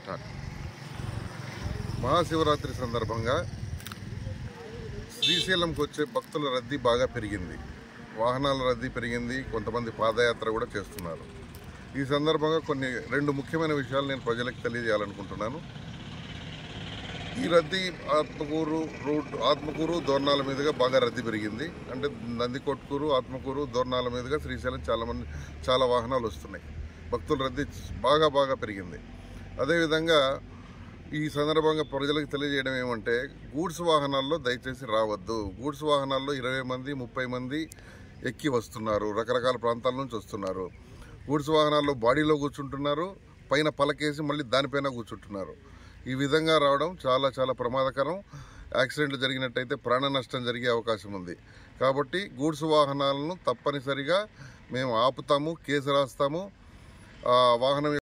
Start. Mahashivratri సందర్భంగా శ్రీశైలంకి వచ్చే భక్తుల రద్దీ బాగా పెరిగింది. వాహనాల రద్దీ పెరిగింది. కొంతమంది పాదయాత్ర కూడా చేస్తున్నారు. ఈ సందర్భంగా రెండు ముఖ్యమైన విషయాలు నేను ప్రజలకు తెలియజేయాలనుకుంటున్నాను. ఈ రద్దీ ఆత్మకూరు దోర్నాల మీదుగా బాగా రద్దీ పెరిగింది. అంటే నందికొట్కూరు, ఆత్మకూరు, దోర్నాల మీదుగా శ్రీశైలం చాలా వాహనాలు వస్తున్నాయి. భక్తుల రద్దీ బాగా పెరిగింది. అదేవిధంగా ఈ సందర్భంగా ప్రజలకు తెలియజేయడం ఏమంటే, గూడ్స్ వాహనాల్లో దయచేసి రావద్దు. గూడ్స్ వాహనాల్లో 20 మంది 30 మంది ఎక్కి వస్తున్నారు. రకరకాల ప్రాంతాల నుంచి వస్తున్నారు. గూడ్స్ వాహనాల్లో బాడీలో కూర్చుంటున్నారు, పైన పలకేసి మళ్ళీ దానిపైన కూర్చుంటున్నారు. ఈ విధంగా రావడం చాలా ప్రమాదకరం. యాక్సిడెంట్లు జరిగినట్టయితే ప్రాణ నష్టం జరిగే అవకాశం ఉంది. కాబట్టి గూడ్స్ వాహనాలను తప్పనిసరిగా మేము ఆపుతాము, కేసు రాస్తాము. వాహనం